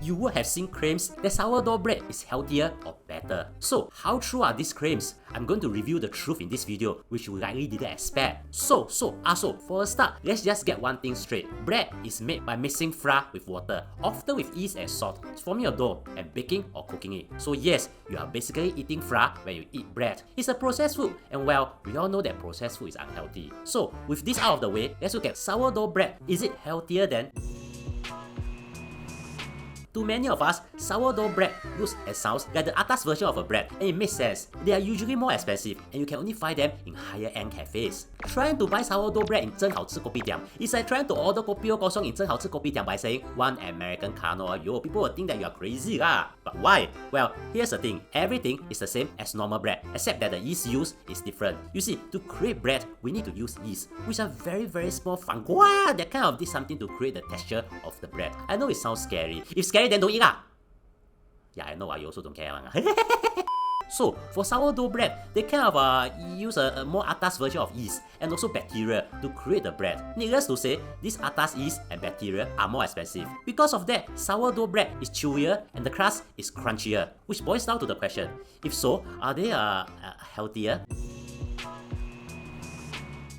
you would have seen claims that sourdough bread is healthier or better. So how true are these claims? I'm going to reveal the truth in this video, which you likely didn't expect. So for a start, let's just get one thing straight. Bread is made by mixing flour with water, often with yeast and salt, forming a dough and baking or cooking it. So yes, you are basically eating flour when you eat bread. It's a processed food, and well, we all know that processed food is unhealthy. So with this out of the way, let's look at sourdough bread. Is it healthier than? To many of us, sourdough bread looks and sounds like the atas version of a bread, and it makes sense. They are usually more expensive, and you can only find them in higher-end cafes. Trying to buy sourdough bread in 真好吃 kopitiam is like trying to order kopi o kosong in 真好吃 kopitiam by saying one American cano. Yo, people will think that you are crazy lah. But why? Well, here's the thing. Everything is the same as normal bread, except that the yeast used is different. You see, to create bread, we need to use yeast, which are very small fungi that kind of did something to create the texture of the bread. I know it sounds scary. If scary, then don't eat lah. Yeah, I know, you also don't care. So, for sourdough bread, they kind of use a more atas version of yeast and also bacteria to create the bread. Needless to say, this atas yeast and bacteria are more expensive. Because of that, sourdough bread is chewier and the crust is crunchier, which boils down to the question, if so, are they healthier?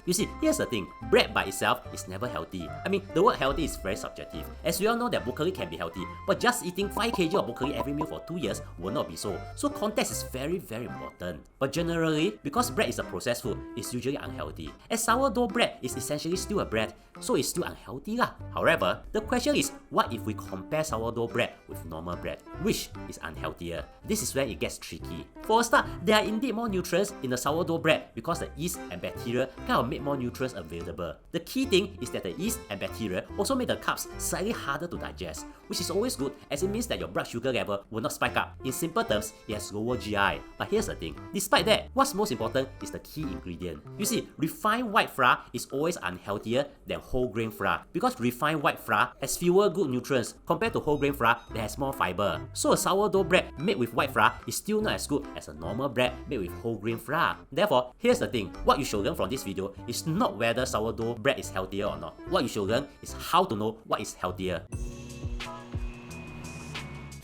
You see, here's the thing, bread by itself is never healthy. I mean, the word healthy is very subjective. As we all know that broccoli can be healthy, but just eating 5 kg of broccoli every meal for 2 years will not be so. So context is very important. But generally, because bread is a processed food, it's usually unhealthy. As sourdough bread is essentially still a bread, so it's still unhealthy lah. However, the question is, what if we compare sourdough bread with normal bread? Which is unhealthier? This is where it gets tricky. For a start, there are indeed more nutrients in the sourdough bread because the yeast and bacteria kind of make more nutrients available. The key thing is that the yeast and bacteria also make the carbs slightly harder to digest, which is always good as it means that your blood sugar level will not spike up. In simple terms, it has lower GI. But here's the thing, despite that, what's most important is the key ingredient. You see, refined white flour is always unhealthier than whole grain flour because refined white flour has fewer good nutrients compared to whole grain flour that has more fiber. So a sourdough bread made with white flour is still not as good as a normal bread made with whole grain flour. Therefore, here's the thing, what you should learn from this video is not whether sourdough bread is healthier or not. What you should learn is how to know what is healthier.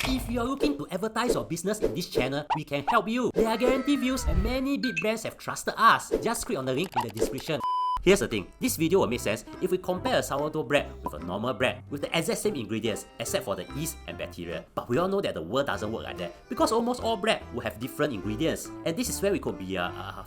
If you are looking to advertise your business in this channel, we can help you. There are guaranteed views and many big brands have trusted us. Just click on the link in the description. Here's the thing, this video will make sense if we compare a sourdough bread with a normal bread with the exact same ingredients except for the yeast and bacteria. But we all know that the world doesn't work like that because almost all bread will have different ingredients. And this is where we could be,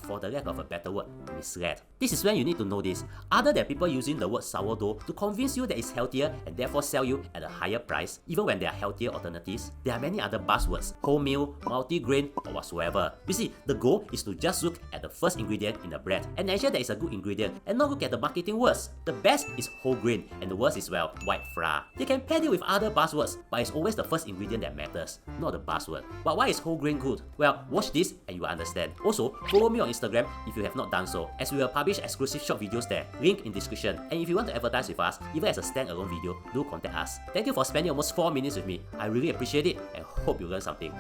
for the lack of a better word, misled. This is when you need to know this. Other than people using the word sourdough to convince you that it's healthier and therefore sell you at a higher price, even when there are healthier alternatives, there are many other buzzwords, wholemeal, multigrain, or whatsoever. You see, the goal is to just look at the first ingredient in the bread and ensure that it's a good ingredient, and not look at the marketing words. The best is whole grain, and the worst is, well, white flour. They can pair it with other buzzwords, but it's always the first ingredient that matters, not the buzzword. But why is whole grain good? Well, watch this and you will understand. Also, follow me on Instagram if you have not done so, as we will publish exclusive short videos there. Link in description. And if you want to advertise with us, even as a standalone video, do contact us. Thank you for spending almost 4 minutes with me. I really appreciate it and hope you learned something.